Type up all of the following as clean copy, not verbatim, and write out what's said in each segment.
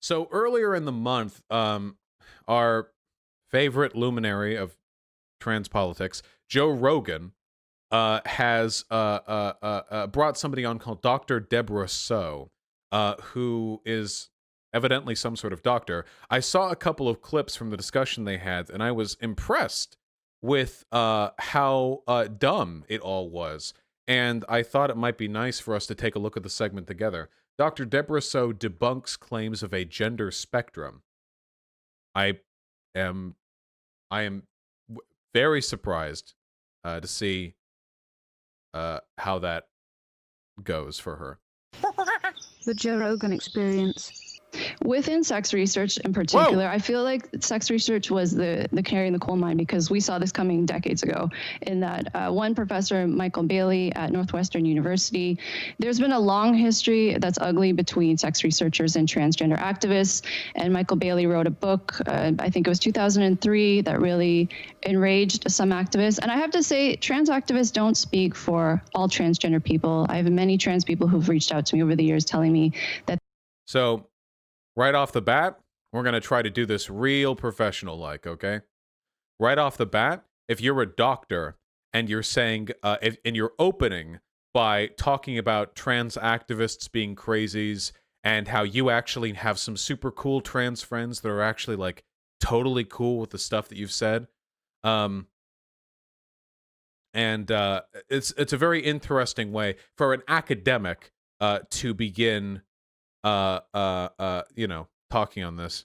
So earlier in the month, our favorite luminary of trans politics, Joe Rogan, has brought somebody on called Dr. Deborah So, who is evidently some sort of doctor. I saw a couple of clips from the discussion they had, and I was impressed with how dumb it all was. And I thought it might be nice for us to take a look at the segment together. Dr. Deborah So debunks claims of a gender spectrum. I am very surprised to see how that goes for her. The Joe Rogan experience. Within sex research in particular, I feel like sex research was the canary in the coal mine, because we saw this coming decades ago in that one professor, Michael Bailey at Northwestern University, there's been a long history that's ugly between sex researchers and transgender activists. And Michael Bailey wrote a book, I think it was 2003, that really enraged some activists. And I have to say, trans activists don't speak for all transgender people. I have many trans people who've reached out to me over the years telling me that. So, right off the bat, we're going to try to do this real professional-like, okay? Right off the bat, if you're a doctor and you're saying, and you're opening by talking about trans activists being crazies and how you actually have some super cool trans friends that are actually, like, totally cool with the stuff that you've said, it's a very interesting way for an academic to begin talking on this.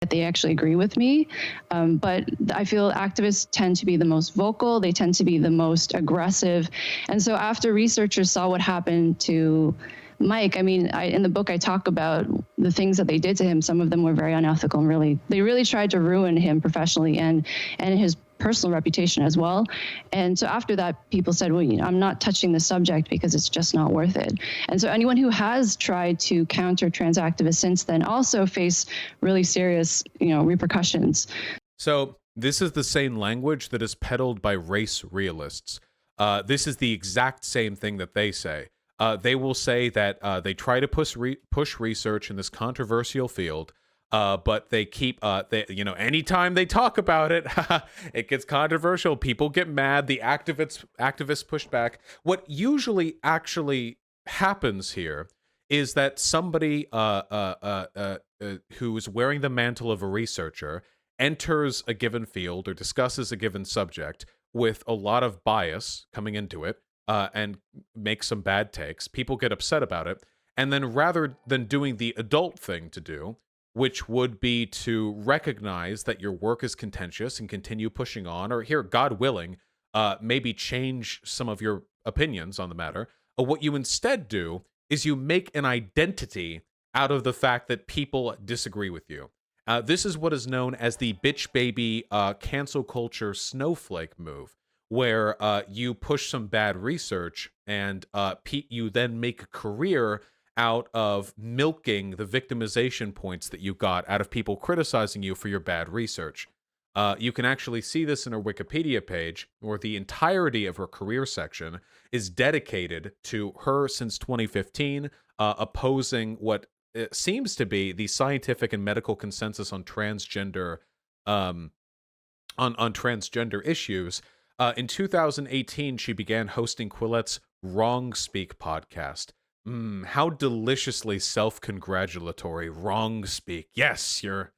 They actually agree with me. But I feel activists tend to be the most vocal. They tend to be the most aggressive. And so after researchers saw what happened to Mike, I mean, in the book, I talk about the things that they did to him. Some of them were very unethical, and they really tried to ruin him professionally and his personal reputation as well. And so after that, people said, well, I'm not touching the subject because it's just not worth it. And so anyone who has tried to counter trans activists since then also face really serious, repercussions. So this is the same language that is peddled by race realists. This is the exact same thing that they say. They will say that they try to push research in this controversial field, but they keep, anytime they talk about it, it gets controversial. People get mad. The activists push back. What usually actually happens here is that somebody who is wearing the mantle of a researcher enters a given field or discusses a given subject with a lot of bias coming into it, and make some bad takes. People get upset about it. And then rather than doing the adult thing to do, which would be to recognize that your work is contentious and continue pushing on, or here, God willing, maybe change some of your opinions on the matter, what you instead do is you make an identity out of the fact that people disagree with you. This is what is known as the bitch baby cancel culture snowflake move, where you push some bad research and you then make a career out of milking the victimization points that you got out of people criticizing you for your bad research. You can actually see this in her Wikipedia page, where the entirety of her career section is dedicated to her since 2015, opposing what seems to be the scientific and medical consensus on transgender on transgender issues. In 2018, she began hosting Quillette's Wrong Speak podcast. How deliciously self-congratulatory. Wrong Speak. Yes, you're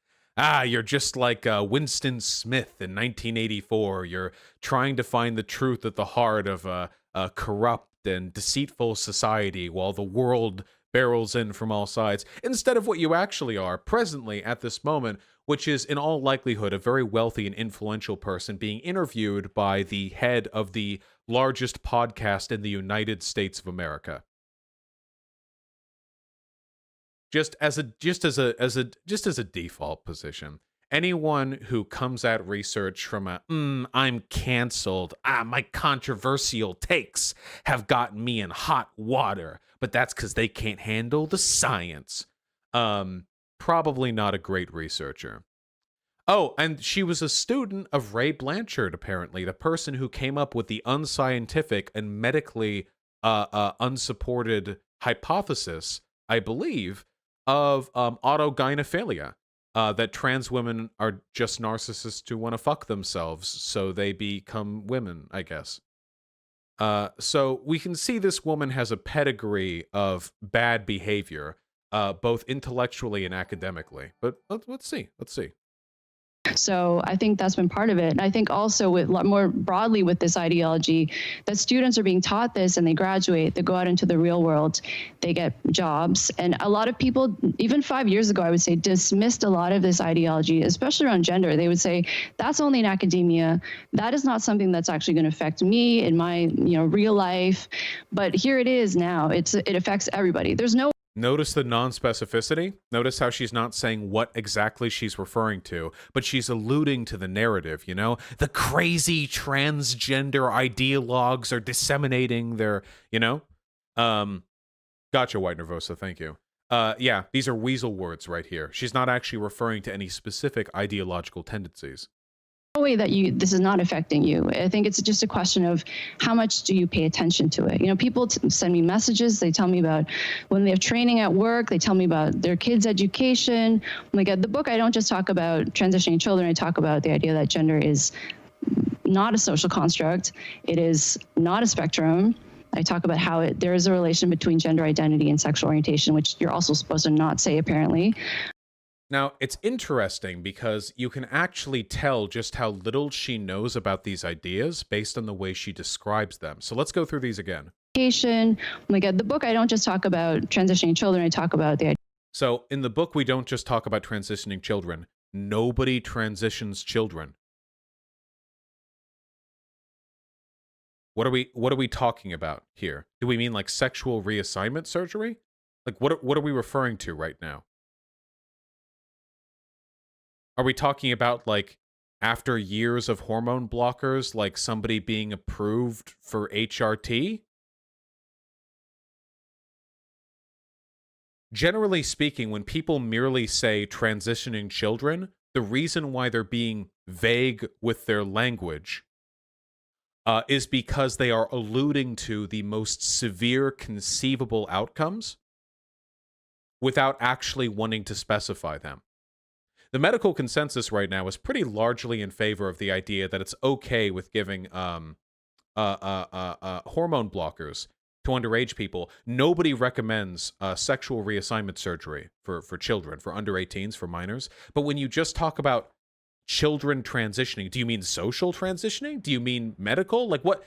just like Winston Smith in 1984. You're trying to find the truth at the heart of a corrupt and deceitful society while the world barrels in from all sides, instead of what you actually are presently at this moment, which is in all likelihood a very wealthy and influential person being interviewed by the head of the largest podcast in the United States of America. Just as a default position, anyone who comes at research from I'm canceled, my controversial takes have gotten me in hot water, but that's because they can't handle the science. Probably not a great researcher. Oh, and she was a student of Ray Blanchard, apparently, the person who came up with the unscientific and medically unsupported hypothesis, I believe, of autogynephilia. That trans women are just narcissists who want to fuck themselves, so they become women, I guess. So we can see this woman has a pedigree of bad behavior, both intellectually and academically. But let's see. Let's see. So I think that's been part of it. And I think also with more broadly with this ideology, that students are being taught this and they graduate, they go out into the real world, they get jobs. And a lot of people, even 5 years ago, I would say, dismissed a lot of this ideology, especially around gender. They would say, that's only in academia. That is not something that's actually going to affect me in my real life. But here it is now. It affects everybody. There's no Notice the non-specificity. Notice how she's not saying what exactly she's referring to, but she's alluding to the narrative, you know? The crazy transgender ideologues are disseminating their, Gotcha, White Nervosa, thank you. Yeah, these are weasel words right here. She's not actually referring to any specific ideological tendencies. way that this is not affecting you. I think it's just a question of how much do you pay attention to it. People send me messages. They tell me about when they have training at work. They tell me about their kids' education. Like at the book, I don't just talk about transitioning children. I talk about the idea that gender is not a social construct. It is not a spectrum. I talk about how there is a relation between gender identity and sexual orientation, which you're also supposed to not say, apparently. Now, it's interesting because you can actually tell just how little she knows about these ideas based on the way she describes them. So let's go through these again. Like at the book, I don't just talk about transitioning children. I talk about the idea. So in the book, we don't just talk about transitioning children. Nobody transitions children. What are we talking about here? Do we mean like sexual reassignment surgery? Like what are we referring to right now? Are we talking about, like, after years of hormone blockers, like somebody being approved for HRT? Generally speaking, when people merely say transitioning children, the reason why they're being vague with their language is because they are alluding to the most severe conceivable outcomes without actually wanting to specify them. The medical consensus right now is pretty largely in favor of the idea that it's okay with giving hormone blockers to underage people. Nobody recommends sexual reassignment surgery for children, for under 18s, for minors. But when you just talk about children transitioning, do you mean social transitioning? Do you mean medical? Like what?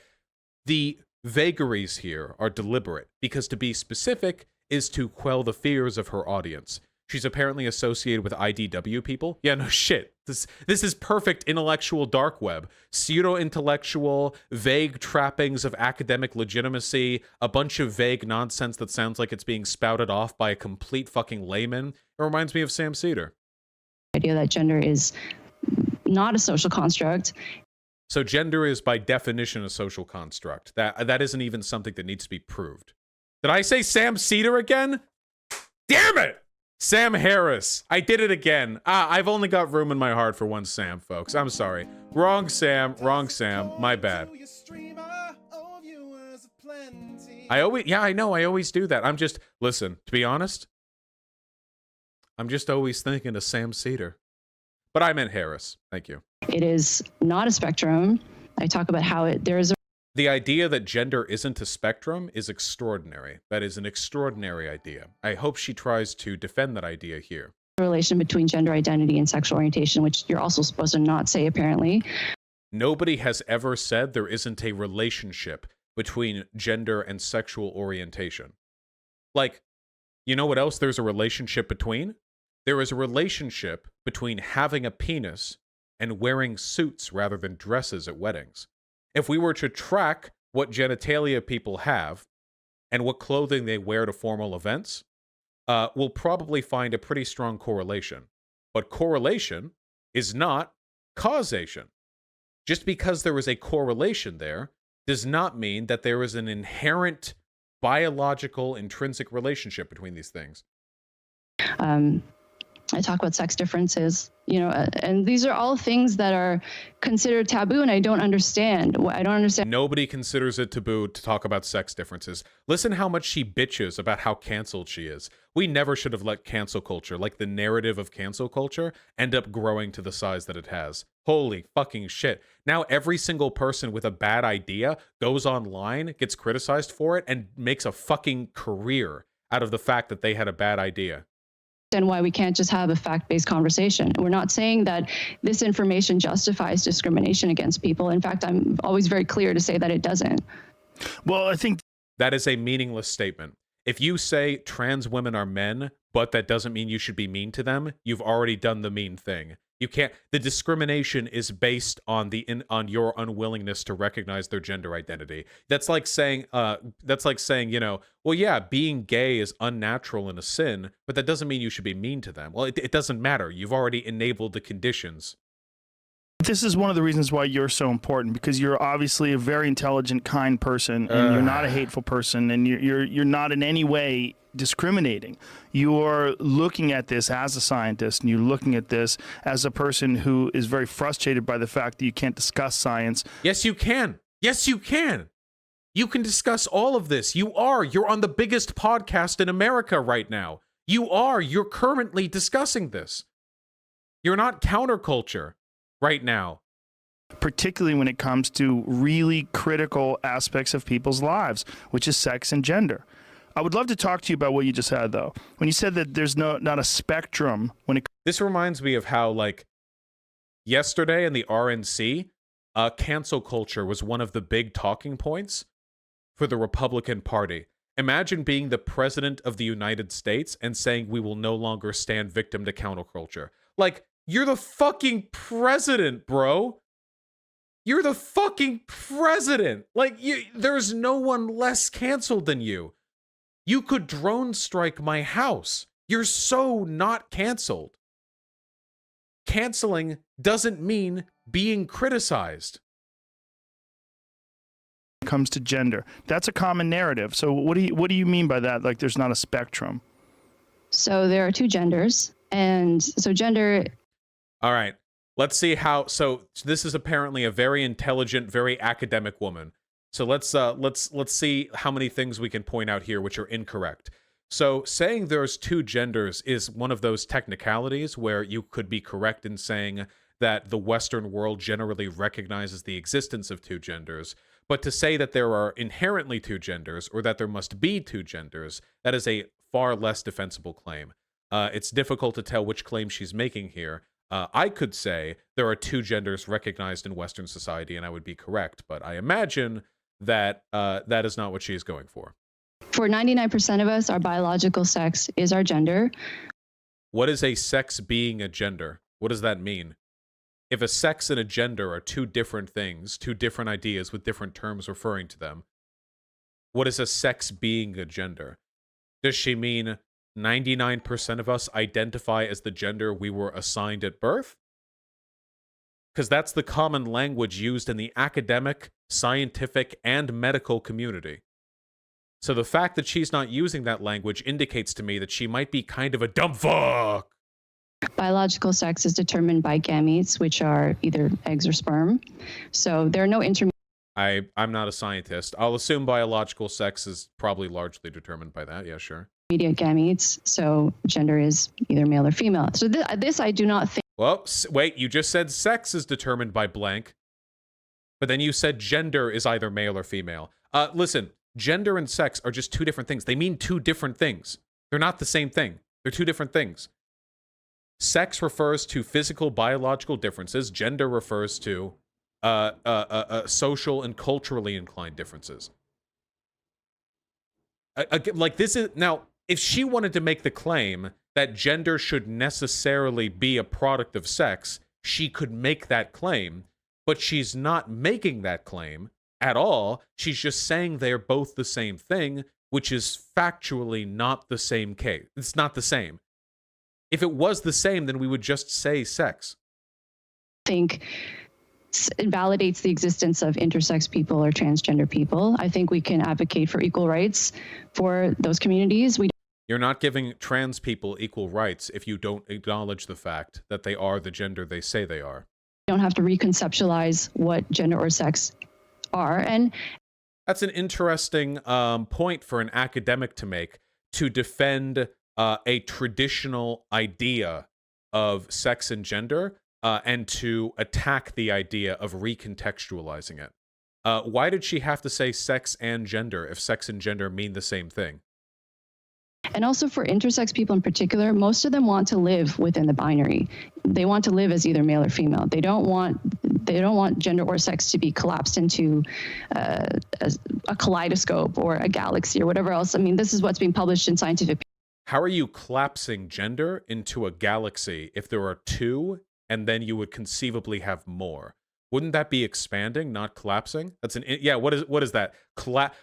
The vagaries here are deliberate because to be specific is to quell the fears of her audience. She's apparently associated with IDW people. Yeah, no shit. This is perfect intellectual dark web. Pseudo-intellectual, vague trappings of academic legitimacy, a bunch of vague nonsense that sounds like it's being spouted off by a complete fucking layman. It reminds me of Sam Cedar. Idea that gender is not a social construct. So gender is by definition a social construct. That isn't even something that needs to be proved. Did I say Sam Cedar again? Damn it! Sam Harris. I did it again. I've only got room in my heart for one Sam, folks. I'm sorry. Wrong Sam. My bad. I know. I always do that. Listen, to be honest, I'm just always thinking of Sam Cedar. But I meant Harris. Thank you. It is not a spectrum. I talk about how there is a The idea that gender isn't a spectrum is extraordinary. That is an extraordinary idea. I hope she tries to defend that idea here. relation between gender identity and sexual orientation, which you're also supposed to not say, apparently. Nobody has ever said there isn't a relationship between gender and sexual orientation. Like, you know what else there's a relationship between? There is a relationship between having a penis and wearing suits rather than dresses at weddings. If we were to track what genitalia people have and what clothing they wear to formal events, we'll probably find a pretty strong correlation. But correlation is not causation. Just because there is a correlation there does not mean that there is an inherent biological intrinsic relationship between these things. I talk about sex differences, and these are all things that are considered taboo, and I don't understand. Nobody considers it taboo to talk about sex differences. Listen how much she bitches about how canceled she is. We never should have let cancel culture, like the narrative of cancel culture, end up growing to the size that it has. Holy fucking shit. Now every single person with a bad idea goes online, gets criticized for it, and makes a fucking career out of the fact that they had a bad idea. And why we can't just have a fact-based conversation. We're not saying that this information justifies discrimination against people. In fact, I'm always very clear to say that it doesn't. Well, I think that is a meaningless statement. If you say trans women are men, but that doesn't mean you should be mean to them, you've already done the mean thing. You can't. The discrimination is based on on your unwillingness to recognize their gender identity. That's like saying, well, yeah, being gay is unnatural and a sin, but that doesn't mean you should be mean to them. Well, it doesn't matter. You've already enabled the conditions. this is one of the reasons why you're so important, because you're obviously a very intelligent, kind person, and you're not a hateful person, and you're not in any way discriminating. You're looking at this as a scientist, and you're looking at this as a person who is very frustrated by the fact that you can't discuss science. Yes, you can. Yes, you can. You can discuss all of this. You're on the biggest podcast in America right now. You're currently discussing this. You're not counterculture right now. Particularly when it comes to really critical aspects of people's lives, which is sex and gender. I would love to talk to you about what you just said, though. When you said that there's not a spectrum when it... This reminds me of how, like, yesterday in the RNC, cancel culture was one of the big talking points for the Republican Party. Imagine being the president of the United States and saying we will no longer stand victim to counterculture. Like, you're the fucking president, bro. You're the fucking president. Like, there's no one less canceled than you. You could drone strike my house. You're so not canceled. Canceling doesn't mean being criticized. comes to gender. That's a common narrative. So what do you mean by that? Like, there's not a spectrum. So there are two genders, and so gender... All right. Let's see how... So this is apparently a very intelligent, very academic woman. So let's see how many things we can point out here which are incorrect. So saying there's two genders is one of those technicalities where you could be correct in saying that the Western world generally recognizes the existence of two genders. But to say that there are inherently two genders, or that there must be two genders, that is a far less defensible claim. It's difficult to tell which claim she's making here. I could say there are two genders recognized in Western society, and I would be correct, but I imagine that that is not what she is going for. For 99% of us, our biological sex is our gender. What is a sex being a gender? What does that mean? If a sex and a gender are two different things, two different ideas with different terms referring to them, what is a sex being a gender? Does she mean 99% of us identify as the gender we were assigned at birth? Because that's the common language used in the academic, scientific, and medical community. So the fact that she's not using that language indicates to me that she might be kind of a dumb fuck. Biological sex is determined by gametes, which are either eggs or sperm. So there are no intermediate. I'm not a scientist. I'll assume biological sex is probably largely determined by that. Yeah, sure. Gametes. So gender is either male or female. So this I do not think. Well, wait, you just said sex is determined by blank. But then you said gender is either male or female. Listen, gender and sex are just two different things. They mean two different things. They're not the same thing. They're two different things. Sex refers to physical, biological differences. Gender refers to social and culturally inclined differences. Like this is now, if she wanted to make the claim that gender should necessarily be a product of sex, she could make that claim, but she's not making that claim at all. She's just saying they're both the same thing, which is factually not the same case. It's not the same. If it was the same, then we would just say sex. I think it validates the existence of intersex people or transgender people. I think we can advocate for equal rights for those communities. You're not giving trans people equal rights if you don't acknowledge the fact that they are the gender they say they are. You don't have to reconceptualize what gender or sex are. And that's an interesting point for an academic to make, to defend a traditional idea of sex and gender and to attack the idea of recontextualizing it. Why did she have to say sex and gender if sex and gender mean the same thing? And also for intersex people in particular, most of them want to live within the binary. They want to live as either male or female. They don't want gender or sex to be collapsed into a kaleidoscope or a galaxy or whatever else. I mean, this is what's being published in scientific. How are you collapsing gender into a galaxy if there are two and then you would conceivably have more? Wouldn't that be expanding, not collapsing? That's what is that?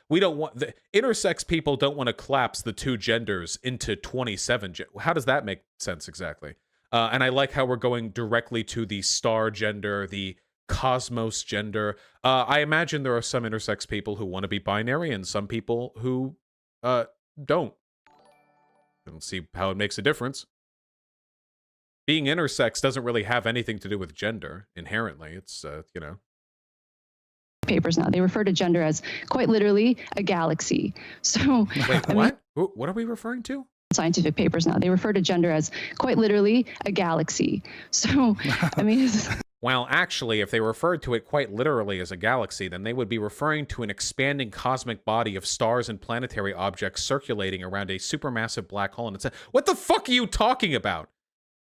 We don't want the intersex people don't want to collapse the two genders into 27. How does that make sense exactly? And I like how we're going directly to the star gender, the cosmos gender. I imagine there are some intersex people who want to be binary and some people who don't. I don't see how it makes a difference. Being intersex doesn't really have anything to do with gender inherently. It's, papers now. They refer to gender as quite literally a galaxy. So, wait, what? What are we referring to? Scientific papers now. They refer to gender as quite literally a galaxy. So, I mean. Well, actually, if they referred to it quite literally as a galaxy, then they would be referring to an expanding cosmic body of stars and planetary objects circulating around a supermassive black hole. And it's what the fuck are you talking about?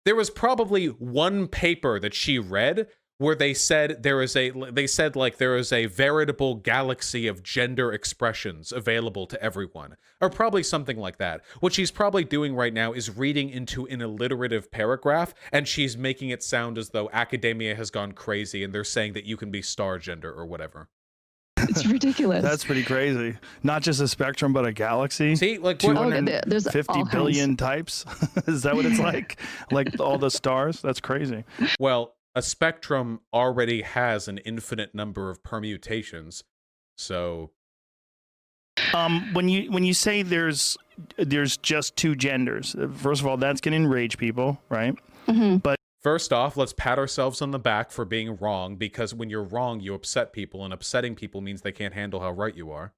There was probably one paper that she read where they said there is a veritable galaxy of gender expressions available to everyone, or probably something like that. What she's probably doing right now is reading into an alliterative paragraph, and she's making it sound as though academia has gone crazy and they're saying that you can be star gender or whatever. It's ridiculous. That's pretty crazy. Not just a spectrum, but a galaxy. See, like 250 billion types. Is that what it's like? Like all the stars? That's crazy. Well, a spectrum already has an infinite number of permutations. So, when you say there's just two genders, first of all, that's going to enrage people, right? Mm-hmm. But first off, let's pat ourselves on the back for being wrong, because when you're wrong, you upset people, and upsetting people means they can't handle how right you are.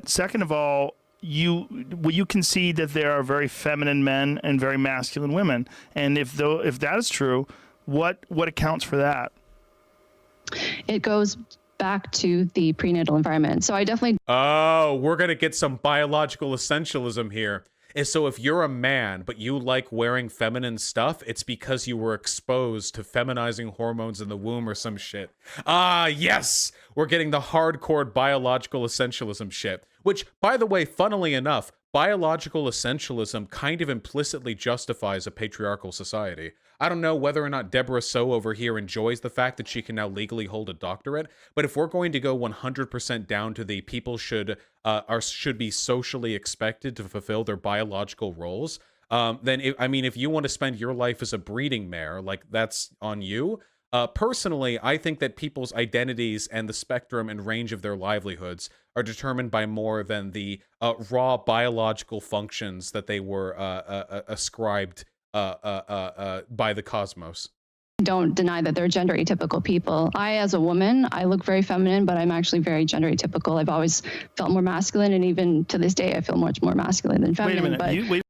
Second of all, will you concede that there are very feminine men and very masculine women? And if that is true, what accounts for that? It goes back to the prenatal environment. So I definitely. Oh, we're gonna get some biological essentialism here. And so if you're a man, but you like wearing feminine stuff, it's because you were exposed to feminizing hormones in the womb or some shit. Ah, yes! We're getting the hardcore biological essentialism shit. Which, by the way, funnily enough, biological essentialism kind of implicitly justifies a patriarchal society. I don't know whether or not Deborah So over here enjoys the fact that she can now legally hold a doctorate, but if we're going to go 100% down to the people should be socially expected to fulfill their biological roles, then if you want to spend your life as a breeding mare, like that's on you. Personally, I think that people's identities and the spectrum and range of their livelihoods are determined by more than the raw biological functions that they were ascribed by the cosmos. Don't deny that they're gender atypical people. I, as a woman, I look very feminine, but I'm actually very gender atypical. I've always felt more masculine, and even to this day, I feel much more masculine than feminine. Wait a minute.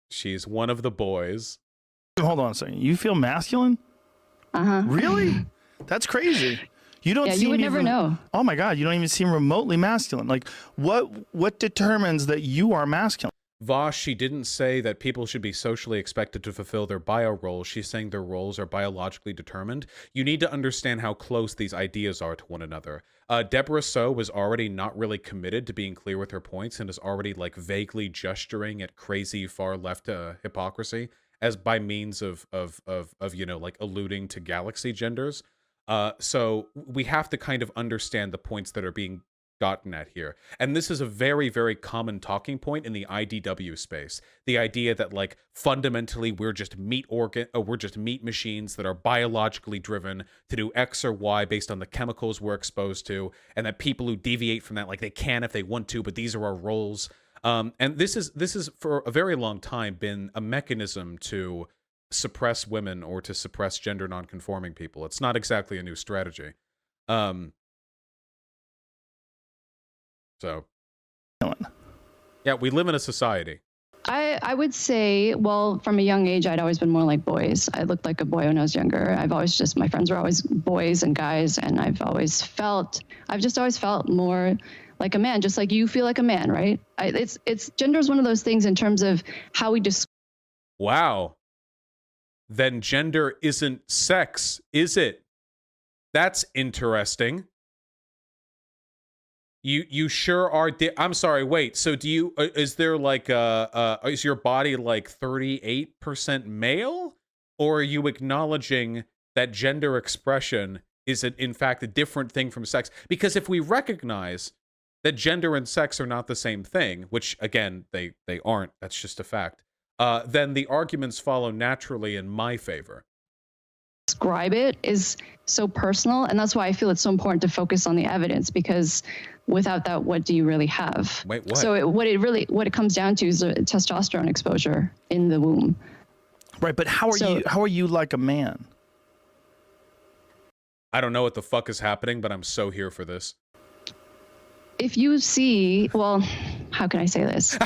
She's one of the boys. Hold on a second. You feel masculine? Uh-huh. Really? That's crazy. You don't seem you would never know. Oh my God, you don't even seem remotely masculine. Like, what determines that you are masculine? Vosh, she didn't say that people should be socially expected to fulfill their bio roles. She's saying their roles are biologically determined. You need to understand how close these ideas are to one another. Deborah So was already not really committed to being clear with her points and is already like vaguely gesturing at crazy far left hypocrisy as by means of like alluding to galaxy genders. So we have to kind of understand the points that are being gotten at here. And this is a very, very common talking point in the IDW space. The idea that like fundamentally we're just meat machines that are biologically driven to do X or Y based on the chemicals we're exposed to, and that people who deviate from that, like they can if they want to, but these are our roles. And this is for a very long time been a mechanism to suppress women or to suppress gender nonconforming people. It's not exactly a new strategy. So, yeah, we live in a society. I would say, well, from a young age, I'd always been more like boys. I looked like a boy when I was younger. My friends were always boys and guys, and I've just always felt more like a man, just like you feel like a man, right? It's gender is one of those things in terms of how we describe. Wow. Then gender isn't sex, is it? That's interesting. You sure are. I'm sorry. Wait. So do you? Is there like is your body like 38% male, or are you acknowledging that gender expression is in fact a different thing from sex? Because if we recognize that gender and sex are not the same thing, which again they aren't. That's just a fact. Then the arguments follow naturally in my favor. Describe it is so personal, and that's why I feel it's so important to focus on the evidence, because without that, what do you really have? Wait, what? So what it comes down to is testosterone exposure in the womb. Right, but how are you like a man? I don't know what the fuck is happening, but I'm so here for this. If you see, well, how can I say this?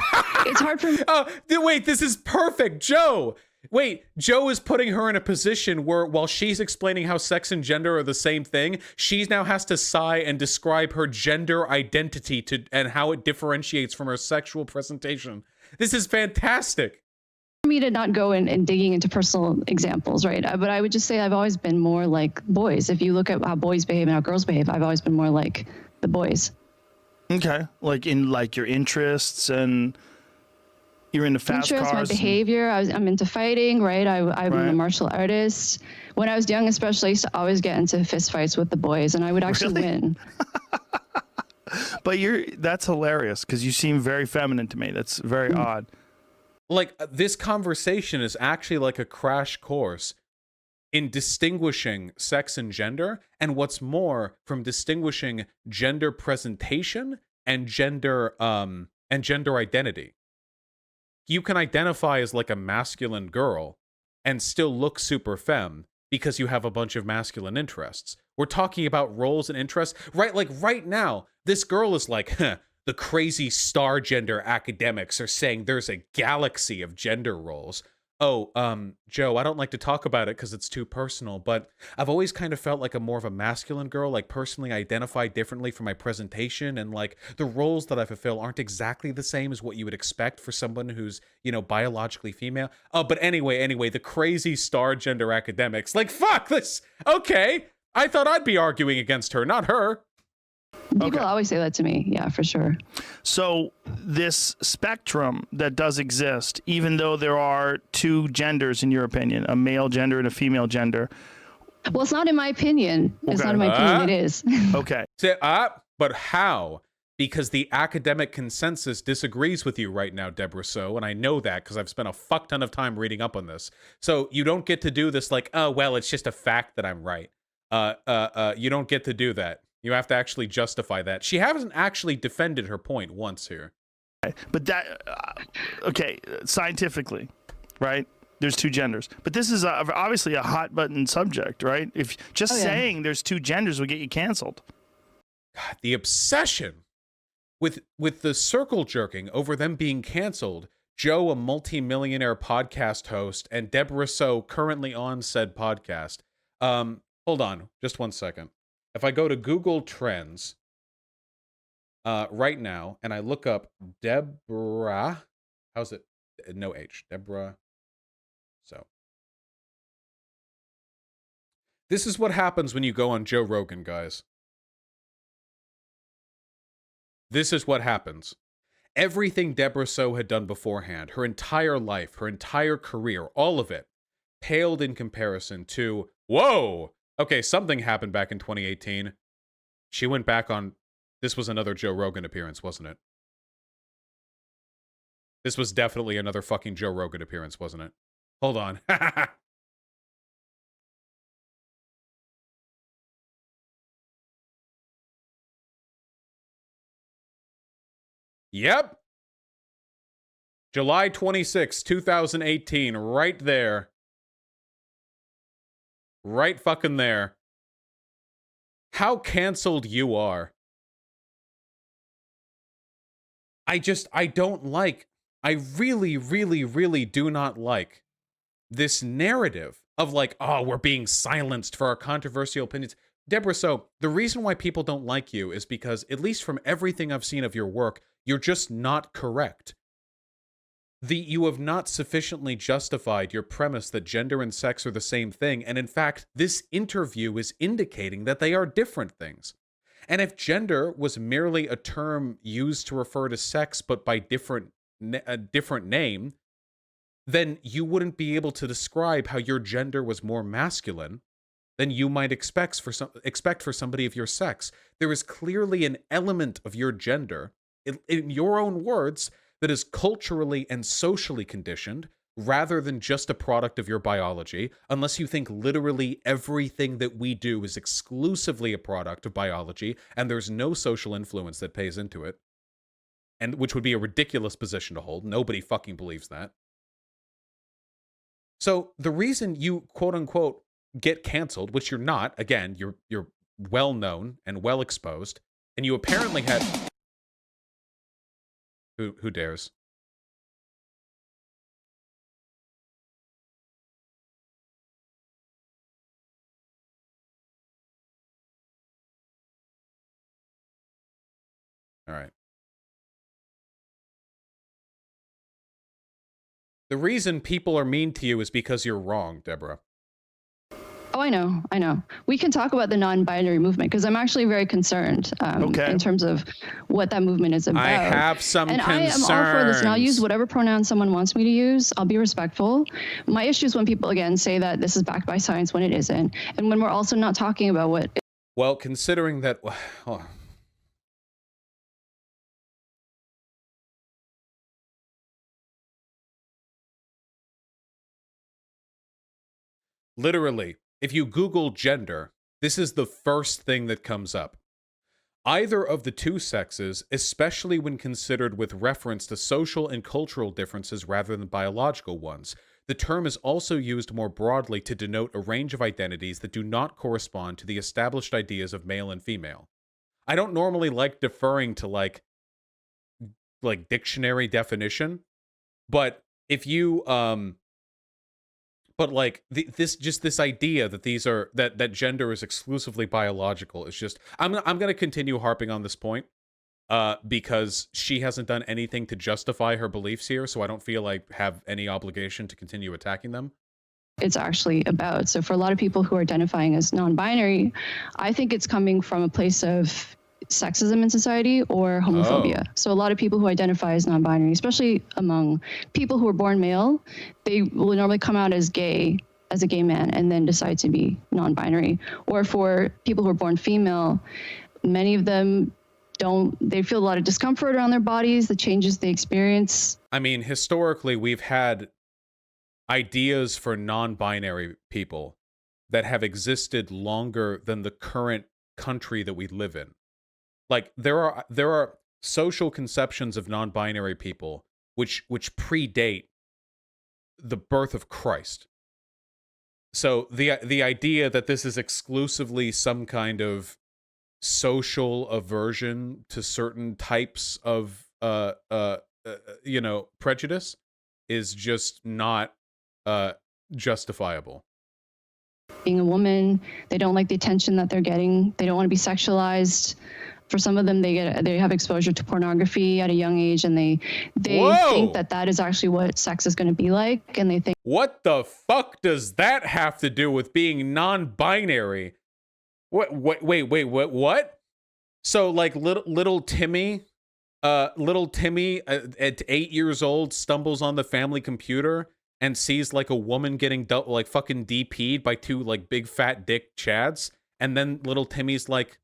It's hard for me. Oh, wait, this is perfect, Joe. Wait, Joe is putting her in a position where while she's explaining how sex and gender are the same thing, she now has to sigh and describe her gender identity and how it differentiates from her sexual presentation. This is fantastic. For me to not go in digging into personal examples, right? But I would just say I've always been more like boys. If you look at how boys behave and how girls behave, I've always been more like the boys. Okay, like in like your interests and you're into fast cars. My behavior. I'm into fighting, right? I'm a martial artist. When I was young, especially, I used to always get into fist fights with the boys, and I would actually win. But that's hilarious because you seem very feminine to me. That's very odd. Like, this conversation is actually like a crash course in distinguishing sex and gender, and what's more, from distinguishing gender presentation and gender identity. You can identify as like a masculine girl and still look super femme because you have a bunch of masculine interests. We're talking about roles and interests, right? Like right now, this girl is like, the crazy star gender academics are saying there's a galaxy of gender roles. Oh, Joe, I don't like to talk about it because it's too personal, but I've always kind of felt like I'm more of a masculine girl, like personally identify differently from my presentation, and like the roles that I fulfill aren't exactly the same as what you would expect for someone who's, biologically female. Oh, but anyway, the crazy star gender academics, like, fuck this. Okay, I thought I'd be arguing against her, not her. People always say that to me. Yeah, for sure. So this spectrum that does exist, even though there are two genders, in your opinion, a male gender and a female gender. Well, it's not in my opinion. It's not in my opinion. It is. Okay. But how? Because the academic consensus disagrees with you right now, Deborah So, and I know that because I've spent a fuck ton of time reading up on this. So you don't get to do this like, oh, well, it's just a fact that I'm right. You don't get to do that. You have to actually justify that. She hasn't actually defended her point once here. But that, scientifically, right? There's two genders. But this is obviously a hot button subject, right? If saying there's two genders will get you canceled. God, the obsession with the circle jerking over them being canceled. Joe, a multi-millionaire podcast host, and Deborah So, currently on said podcast. Hold on, just 1 second. If I go to Google Trends right now and I look up Deborah, how's it? No H, Deborah. So this is what happens when you go on Joe Rogan, guys. This is what happens. Everything Deborah So had done beforehand, her entire life, her entire career, all of it, paled in comparison to, whoa, okay, something happened back in 2018. She went back on, this was another Joe Rogan appearance, wasn't it? This was definitely another fucking Joe Rogan appearance, wasn't it? Hold on. Yep. July 26, 2018, right there. Right fucking there. How canceled you are. I don't like, I really, really, really do not like this narrative of like, oh, we're being silenced for our controversial opinions. Deborah, so the reason why people don't like you is because, at least from everything I've seen of your work, you're just not correct. You have not sufficiently justified your premise that gender and sex are the same thing, and in fact, this interview is indicating that they are different things. And if gender was merely a term used to refer to sex but by a different name, then you wouldn't be able to describe how your gender was more masculine than you might expect for somebody of your sex. There is clearly an element of your gender, in your own words, that is culturally and socially conditioned rather than just a product of your biology, unless you think literally everything that we do is exclusively a product of biology and there's no social influence that pays into it, and which would be a ridiculous position to hold. Nobody fucking believes that. So the reason you quote unquote get canceled, which you're not, again, you're well known and well exposed, and you apparently had who dares? All right. The reason people are mean to you is because you're wrong, Deborah. Oh, I know. We can talk about the non-binary movement because I'm actually very concerned in terms of what that movement is about. I have some concerns. I am all for this, and I'll use whatever pronoun someone wants me to use. I'll be respectful. My issue is when people, again, say that this is backed by science when it isn't, and when we're also not talking about what... Well, considering that... Literally, if you Google gender, this is the first thing that comes up. Either of the two sexes, especially when considered with reference to social and cultural differences rather than biological ones. The term is also used more broadly to denote a range of identities that do not correspond to the established ideas of male and female. I don't normally like deferring to like dictionary definition, but if you but like this idea that these are that gender is exclusively biological is just I'm going to continue harping on this point because she hasn't done anything to justify her beliefs here, so I don't feel I have any obligation to continue attacking them. It's actually about. So for a lot of people who are identifying as non-binary, I think it's coming from a place of sexism in society or homophobia. So a lot of people who identify as non-binary, especially among people who are born male, they will normally come out as gay, as a gay man, and then decide to be non-binary. Or for people who are born female, many of them they feel a lot of discomfort around their bodies, the changes they experience. I mean, historically, we've had ideas for non-binary people that have existed longer than the current country that we live in. Like there are social conceptions of non-binary people which predate the birth of Christ. So the idea that this is exclusively some kind of social aversion to certain types of prejudice is just not justifiable. Being a woman, they don't like the attention that they're getting. They don't want to be sexualized. For some of them, they have exposure to pornography at a young age, and they think that is actually what sex is going to be like, and they think, what the fuck does that have to do with being non-binary? What? So like little Timmy at 8 years old stumbles on the family computer and sees like a woman getting like fucking DP'd by two like big fat dick chads, and then little Timmy's like,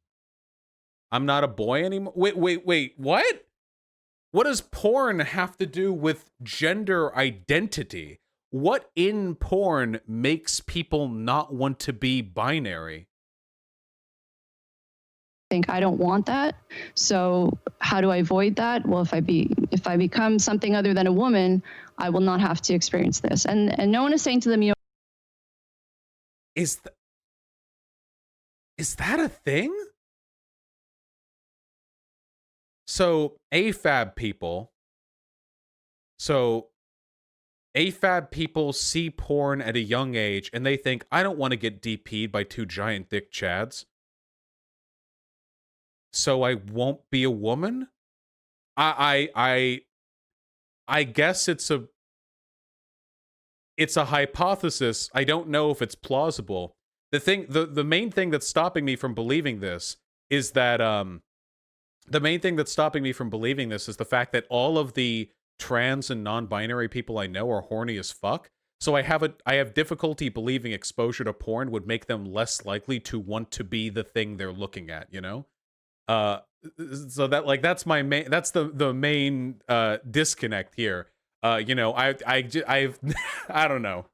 I'm not a boy anymore. Wait, what? What does porn have to do with gender identity? What in porn makes people not want to be binary? think I don't want that. So how do I avoid that? Well, if I become something other than a woman, I will not have to experience this. And no one is saying to them, you know, Is that a thing? So AFAB people see porn at a young age and they think, I don't want to get DP'd by two giant dick chads, so I won't be a woman. I guess it's a hypothesis. I don't know if it's plausible. The main thing that's stopping me from believing this is that the fact that all of the trans and non-binary people I know are horny as fuck. So I have difficulty believing exposure to porn would make them less likely to want to be the thing they're looking at, you know? So that's the main disconnect here. You know, I've I don't know.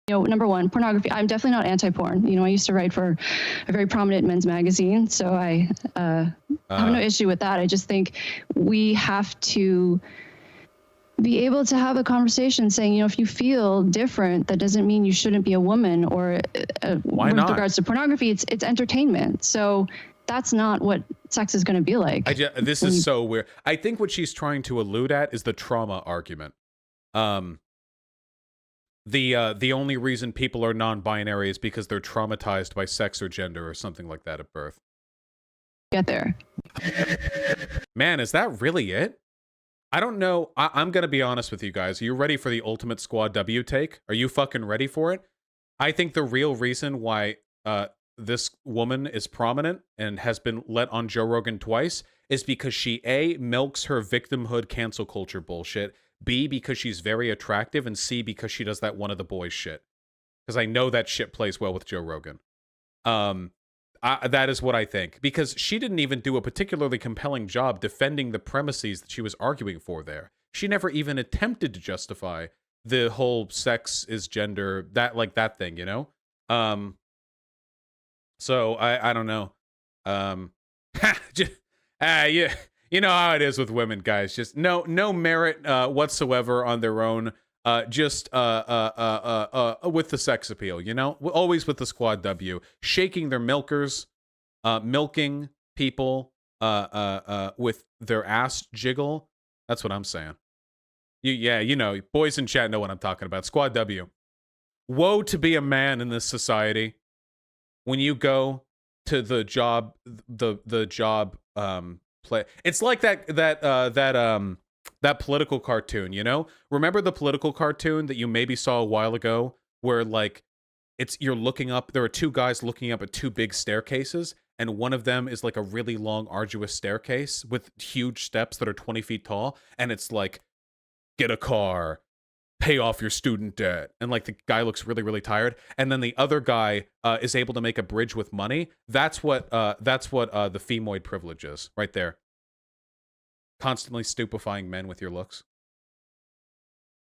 You know, number one, pornography. I'm definitely not anti-porn. You know, I used to write for a very prominent men's magazine, so I have no issue with that. I just think we have to be able to have a conversation saying, you know, if you feel different, that doesn't mean you shouldn't be a woman. Or why not? With regards to pornography, it's entertainment. So that's not what sex is going to be like. This is so weird. I think what she's trying to allude at is the trauma argument. The only reason people are non-binary is because they're traumatized by sex or gender or something like that at birth. Get there. Man, is that really it? I don't know. I'm going to be honest with you guys. Are you ready for the ultimate Squad W take? Are you fucking ready for it? I think the real reason why this woman is prominent and has been let on Joe Rogan twice is because she A, milks her victimhood cancel culture bullshit, B, because she's very attractive, and C, because she does that one of the boys shit. Because I know that shit plays well with Joe Rogan. That is what I think. Because she didn't even do a particularly compelling job defending the premises that she was arguing for there. She never even attempted to justify the whole sex is gender, that thing, you know? So I don't know. Yeah. You know how it is with women, guys. Just no merit whatsoever on their own. Just with the sex appeal, you know, always with the Squad W, shaking their milkers, milking people, with their ass jiggle. That's what I'm saying. You know, boys in chat know what I'm talking about. Squad W. Woe to be a man in this society when you go to the job, the job play. It's like that political cartoon, you know? Remember the political cartoon that you maybe saw a while ago where like you're looking up, there are two guys looking up at two big staircases, and one of them is like a really long, arduous staircase with huge steps that are 20 feet tall, and it's like, get a car, pay off your student debt, and like the guy looks really, really tired, and then the other guy is able to make a bridge with money. That's what the femoid privilege is, right there. Constantly stupefying men with your looks.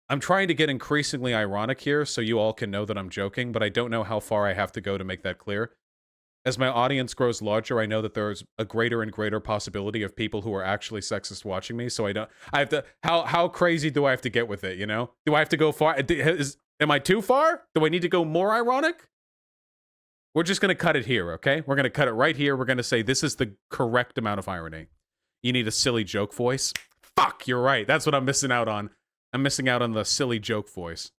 I'm trying to get increasingly ironic here so you all can know that I'm joking, but I don't know how far I have to go to make that clear. As my audience grows larger, I know that there's a greater and greater possibility of people who are actually sexist watching me, so I have to, how crazy do I have to get with it, you know? Do I have to go far? Am I too far? Do I need to go more ironic? We're just going to cut it here, okay? We're going to cut it right here. We're going to say this is the correct amount of irony. You need a silly joke voice? Fuck, you're right. That's what I'm missing out on. I'm missing out on the silly joke voice.